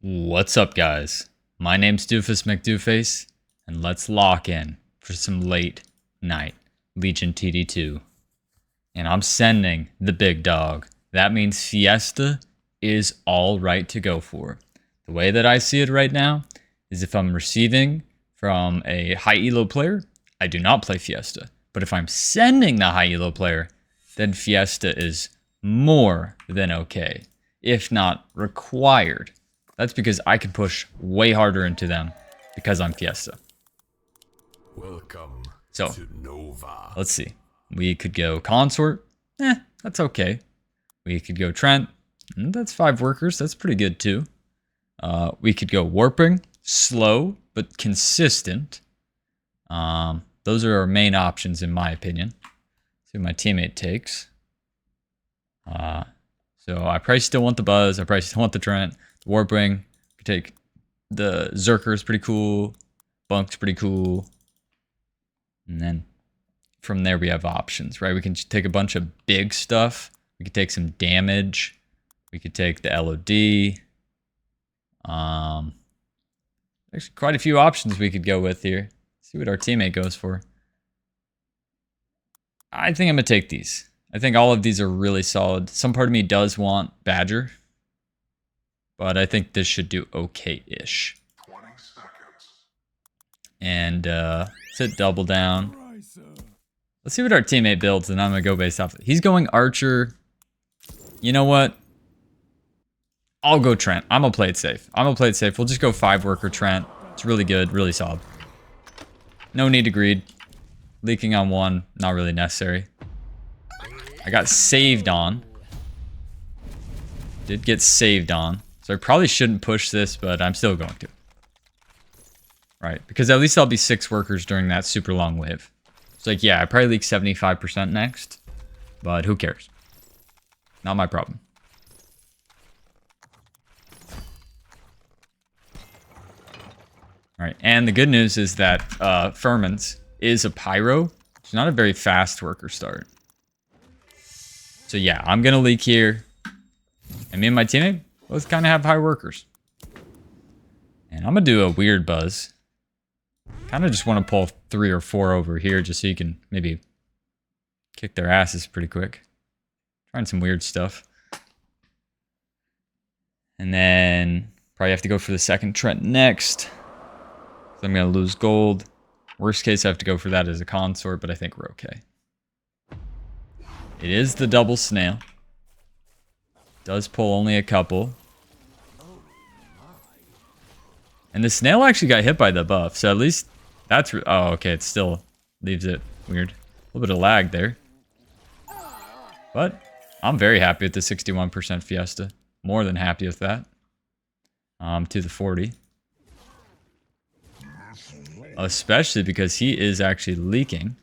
What's up, guys? My name's Doofus Mcdooface, and let's lock in for some late night Legion TD2. And I'm sending the big dog. That means Fiesta is all right to go for. The way that I see it right now is if I'm receiving from a high elo player, I do not play Fiesta. But if I'm sending the high elo player, then Fiesta is more than okay, if not required. That's because I can push way harder into them because I'm Fiesta. Welcome So, to Nova. let's see. We could go Consort. That's okay. We could go Treant. That's 5 workers. That's pretty good too. We could go Warping. Slow, but consistent. Those are our main options in my opinion. See what my teammate takes. So I probably still want the Buzz. I probably still want the Treant. Warping, we could take the Zerker's pretty cool. Bunk's pretty cool. And then from there we have options, right? We can take a bunch of big stuff. We could take some damage. We could take the LOD. There's quite a few options we could go with here. See what our teammate goes for. I think I'm going to take these. I think all of these are really solid. Some part of me does want Badger. But I think this should do okay-ish. And let's hit double down. Let's see what our teammate builds, and I'm going to go based off it. He's going Archer. You know what? I'll go Treant. I'm going to play it safe. We'll just go 5 worker Treant. It's really good, really solid. No need to greed. Leaking on 1, not really necessary. I got saved on. Did get saved on. So I probably shouldn't push this, but I'm still going to. Right, because at least I'll be 6 workers during that super long wave. It's like, yeah, I probably leak 75% next, but who cares? Not my problem. All right, and the good news is that Furman's is a Pyro. It's not a very fast worker start. So yeah, I'm going to leak here. And me and my teammate both kind of have high workers. And I'm going to do a weird Buzz. Kind of just want to pull 3 or 4 over here just so you can maybe kick their asses pretty quick. Trying some weird stuff. And then probably have to go for the second Treant next. So I'm going to lose gold. Worst case, I have to go for that as a consort, but I think we're okay. It is the double snail. Does pull only a couple. And the snail actually got hit by the buff, so at least that's... Oh, okay, it still leaves it weird. A little bit of lag there. But I'm very happy with the 61% Fiesta. More than happy with that. To the 40. Especially because he is actually leaking.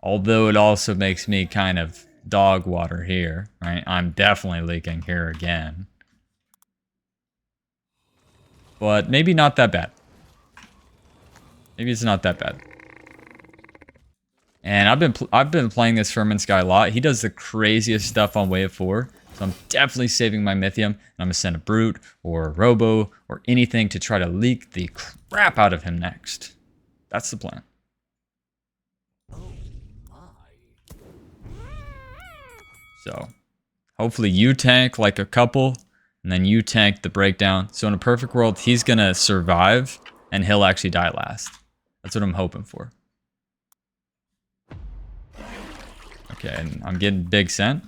Although it also makes me kind of dog water here, right? I'm definitely leaking here again. But maybe not that bad. Maybe it's not that bad. And I've been playing this Furman's guy a lot. He does the craziest stuff on wave 4. So I'm definitely saving my Mythium. And I'm going to send a Brute or a Robo or anything to try to leak the crap out of him next. That's the plan. So, hopefully you tank like a couple, and then you tank the breakdown. So in a perfect world, he's going to survive, and he'll actually die last. That's what I'm hoping for. Okay, and I'm getting big sent.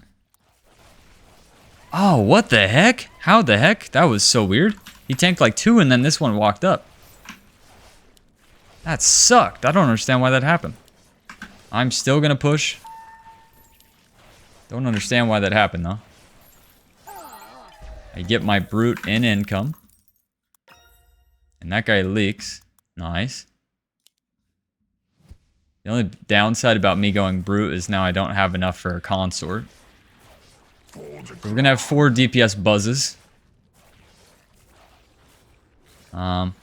Oh, what the heck? How the heck? That was so weird. He tanked like 2, and then this one walked up. That sucked. I don't understand why that happened. I'm still going to push. Don't understand why that happened, though. I get my Brute in income. And that guy leaks. Nice. The only downside about me going Brute is now I don't have enough for a consort. So we're going to have 4 DPS buzzes. But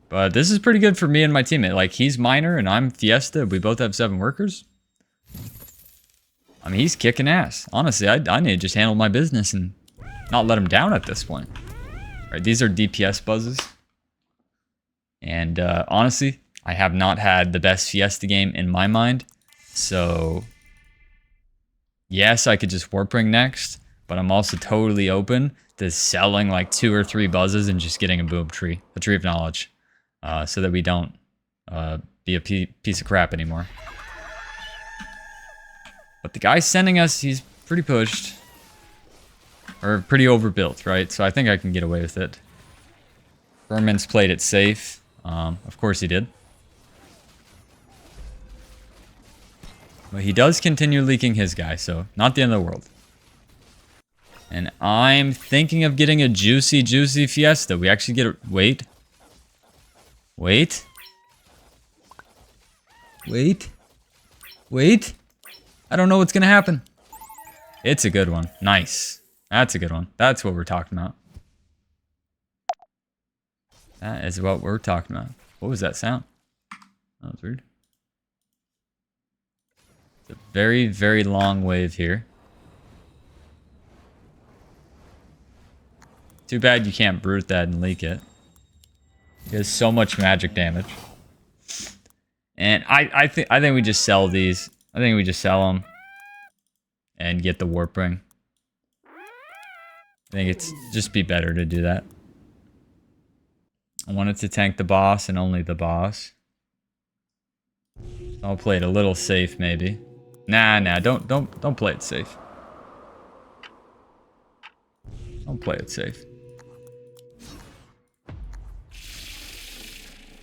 this is pretty good for me and my teammate. Like, he's minor and I'm Fiesta. We both have 7 workers. I mean, he's kicking ass. Honestly, I need to just handle my business and not let him down at this point. Right, these are DPS buzzes. And honestly, I have not had the best Fiesta game in my mind. So, yes, I could just Warp Ring next. But I'm also totally open to selling like 2 or 3 buzzes and just getting a boom tree. A tree of knowledge. So that we don't be a piece of crap anymore. But the guy sending us, he's pretty pushed. Or pretty overbuilt, right? So I think I can get away with it. Berman's played it safe. Of course he did. But he does continue leaking his guy, so not the end of the world. And I'm thinking of getting a juicy Fiesta. We actually get a... Wait. Wait. Wait. Wait. I don't know what's going to happen. It's a good one. Nice. That's a good one. That's what we're talking about. That is what we're talking about. What was that sound? That was weird. It's a very, very long wave here. Too bad you can't brute that and leak it. It does so much magic damage. And I think we just sell these. I think we just sell them and get the Warp Ring. I think it's just be better to do that. I wanted to tank the boss and only the boss. I'll play it a little safe, maybe. Nah, don't play it safe. Don't play it safe.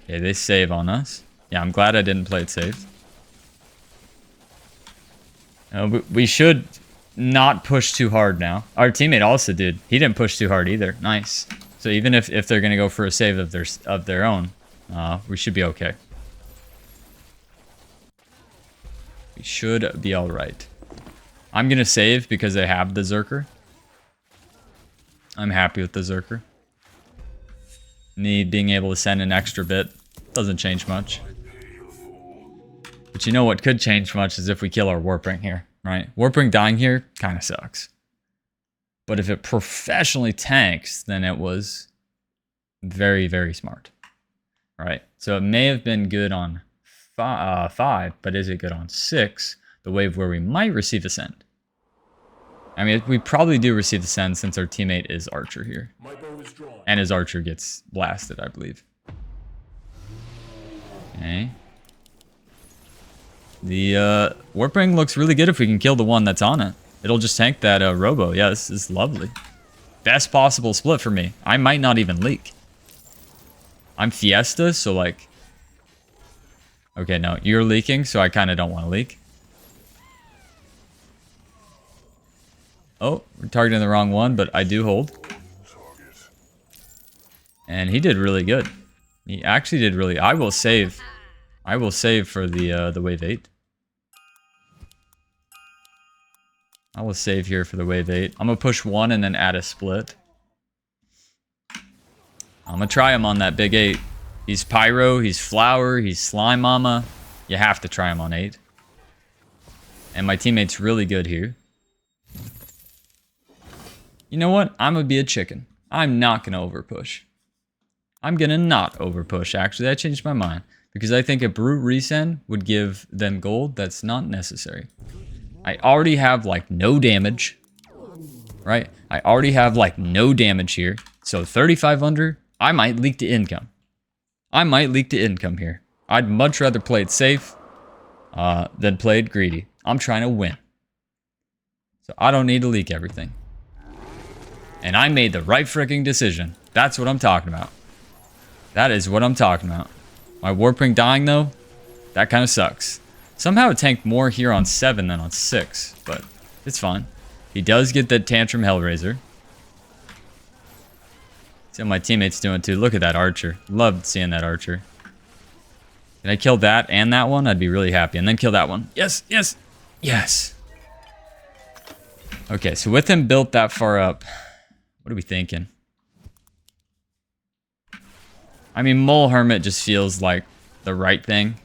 Okay, they save on us. Yeah, I'm glad I didn't play it safe. We should not push too hard now. Our teammate also did. He didn't push too hard either. Nice. So even if they're going to go for a save of their own, we should be okay. We should be alright. I'm going to save because I have the Zerker. I'm happy with the Zerker. Me being able to send an extra bit doesn't change much. But you know what could change much is if we kill our Warp Ring here, right? Warp Ring dying here kind of sucks. But if it professionally tanks, then it was very, very smart. Right? So it may have been good on 5, but is it good on 6? The wave where we might receive a send. I mean, we probably do receive the send since our teammate is Archer here. And his Archer gets blasted, I believe. Okay. The Warp Ring looks really good if we can kill the one that's on it. It'll just tank that Robo. Yeah, this is lovely. Best possible split for me. I might not even leak. I'm Fiesta, so like... Okay, no, you're leaking, so I kind of don't want to leak. Oh, we're targeting the wrong one, but I do hold. And he did really good. He actually did really... I will save. I will save for the wave 8. I will save here for the wave 8. I'm going to push 1 and then add a split. I'm going to try him on that big 8. He's Pyro, he's Flower, he's Slime Mama. You have to try him on 8. And my teammate's really good here. You know what? I'm going to be a chicken. I'm not going to overpush. I'm going to not overpush, actually. I changed my mind. Because I think a Brute Resend would give them gold that's not necessary. I already have, like, no damage. Right? I already have, like, no damage here. So 35 under, I might leak to income. I might leak to income here. I'd much rather play it safe than play it greedy. I'm trying to win. So I don't need to leak everything. And I made the right freaking decision. That's what I'm talking about. That is what I'm talking about. My Warp Ring dying, though, that kind of sucks. Somehow it tanked more here on 7 than on 6, but it's fine. He does get the Tantrum Hellraiser. See how my teammate's doing, too. Look at that Archer. Loved seeing that Archer. Can I kill that and that one? I'd be really happy. And then kill that one. Yes, yes, yes. Okay, so with him built that far up, what are we thinking? I mean, Mole Hermit just feels like the right thing.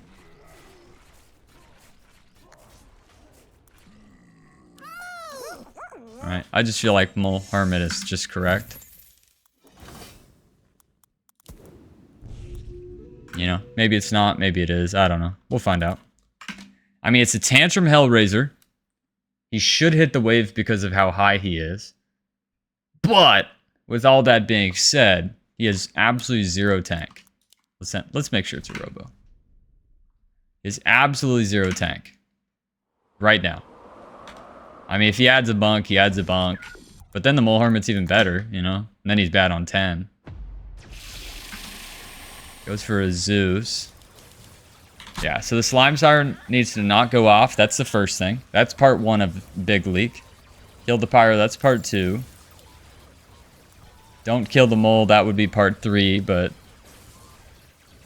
Right? I just feel like Mole Hermit is just correct. You know, maybe it's not, maybe it is. I don't know. We'll find out. I mean, it's a Tantrum Hellraiser. He should hit the wave because of how high he is. But, with all that being said, he has absolutely zero tank. Let's make sure it's a Robo. He has absolutely zero tank. Right now. I mean, if he adds a bunk, he adds a bunk. But then the Mole Hermit's even better, you know? And then he's bad on 10. Goes for a Zeus. Yeah, so the Slime Siren needs to not go off. That's the first thing. That's part 1 of Big Leak. Kill the Pyro, that's part 2. Don't kill the Mole, that would be part 3, but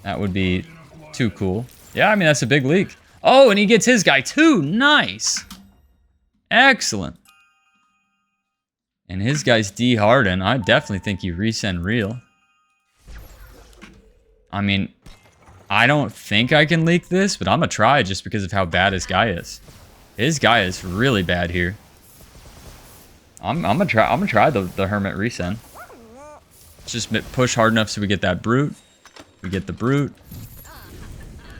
that would be too cool. Yeah, I mean, that's a big leak. Oh, and he gets his guy too. Nice. Excellent. And his guy's D Harden. I definitely think you resend real. I mean, I don't think I can leak this, but I'm gonna try just because of how bad his guy is. His guy is really bad here. I'm gonna try the Hermit resend. Just push hard enough so we get that Brute. We get the Brute.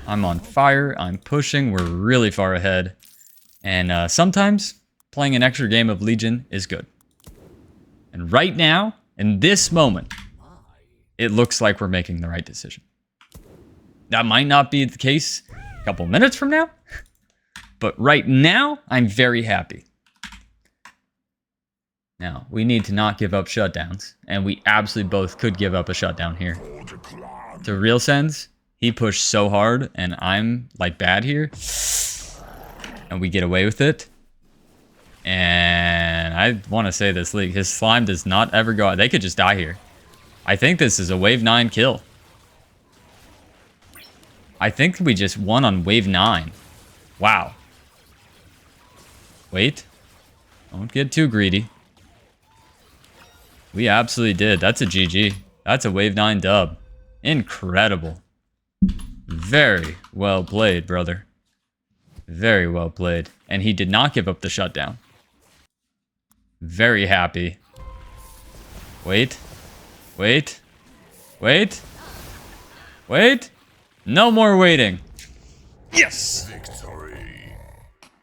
I'm on fire. I'm pushing. We're really far ahead. And sometimes playing an extra game of Legion is good. And right now, in this moment, it looks like we're making the right decision. That might not be the case a couple minutes from now. But right now, I'm very happy. Now, we need to not give up shutdowns. And we absolutely both could give up a shutdown here. To real sense, he pushed so hard, and I'm, like, bad here. And we get away with it. And I want to say this league. His slime does not ever go out. They could just die here. I think this is a wave 9 kill. I think we just won on wave 9. Wow. Wait. Don't get too greedy. We absolutely did. That's a GG. That's a wave 9 dub. Incredible. Very well played, brother. Very well played. And he did not give up the shutdown. Very happy. Wait. Wait. Wait. Wait. No more waiting. Yes! Victory.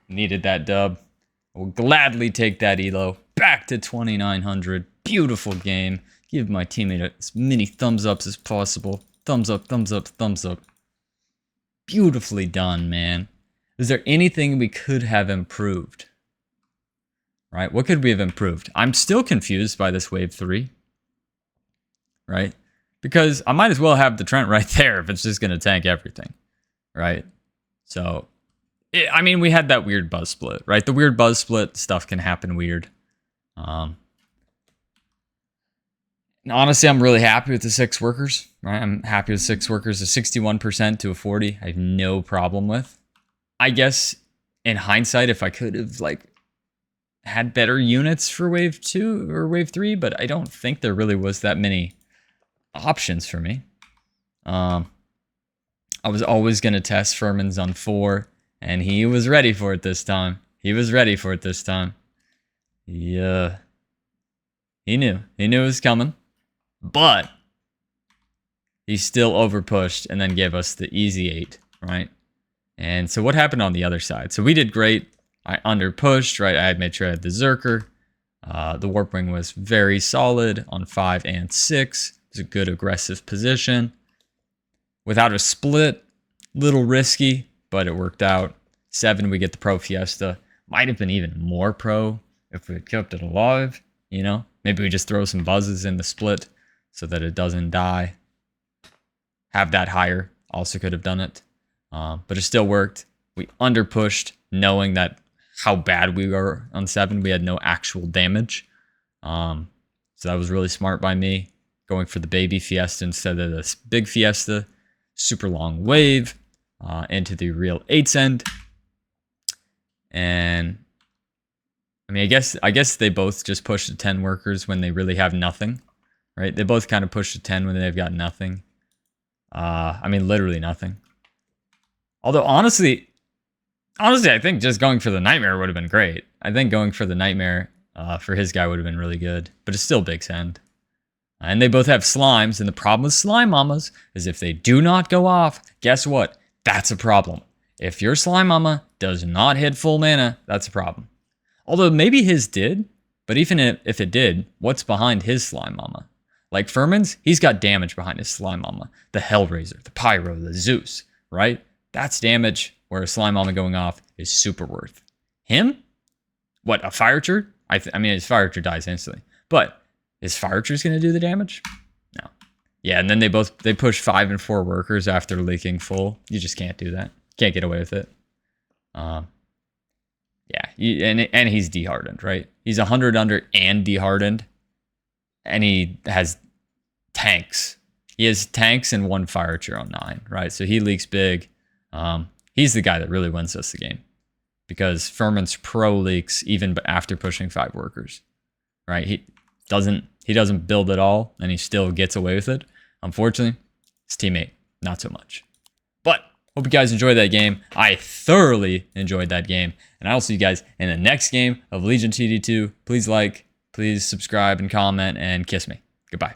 Needed that dub. We'll gladly take that elo. Back to 2,900. Beautiful game. Give my teammate as many thumbs ups as possible. Thumbs up, thumbs up, thumbs up. Beautifully done, man. Is there anything we could have improved? Right? What could we have improved? I'm still confused by this wave 3. Right? Because I might as well have the Treant right there if it's just going to tank everything. Right? So, I mean, we had that weird buzz split, right? The weird buzz split stuff can happen weird. And honestly, I'm really happy with the 6 workers. Right? I'm happy with 6 workers. A 61% to a 40, I have no problem with. I guess in hindsight, if I could have like had better units for wave 2 or wave 3, but I don't think there really was that many options for me. I was always going to test Furman's on 4, and he was ready for it this time. He was ready for it this time. Yeah. He knew. He knew it was coming. But he still overpushed and then gave us the easy 8, right? And so what happened on the other side? So we did great. I underpushed, right? I had made sure I had the Zerker. The Warpwing was very solid on 5 and 6. It was a good aggressive position. Without a split, little risky, but it worked out. 7, we get the Pro Fiesta. Might have been even more pro if we had kept it alive, you know? Maybe we just throw some buzzes in the split so that it doesn't die. Have that higher. Also could have done it. But it still worked. We underpushed, knowing that how bad we were on 7. We had no actual damage. So that was really smart by me. Going for the baby Fiesta instead of this big Fiesta. Super long wave into the real 8's end. And I mean, I guess they both just push to 10 workers when they really have nothing, right? They both kind of push to 10 when they've got nothing. I mean, literally nothing. Although, honestly, I think just going for the Nightmare would have been great. I think going for the Nightmare for his guy would have been really good, but it's still big send. And they both have slimes, and the problem with slime mamas is if they do not go off, guess what? That's a problem. If your slime mama does not hit full mana, that's a problem. Although maybe his did, but even if it did, what's behind his slime mama? Like Furman's, he's got damage behind his slime mama. The Hellraiser, the Pyro, the Zeus, right? That's damage where a slime mama going off is super worth. Him? What, a Fire True? I mean, his Fire True dies instantly. But is Fire True's going to do the damage? No. Yeah, and then they push 5 and 4 workers after leaking full. You just can't do that. Can't get away with it. Yeah, and he's dehardened, right? He's 100 under and dehardened. And he has tanks. He has tanks and 1 Fire True on 9, right? So he leaks big. He's the guy that really wins us the game. Because Furman's pro leaks even after pushing 5 workers, right? He doesn't build at all, and he still gets away with it. Unfortunately, his teammate, not so much. But hope you guys enjoyed that game. I thoroughly enjoyed that game, and I'll see you guys in the next game of Legion TD2. Please like, please subscribe and comment, and kiss me. Goodbye.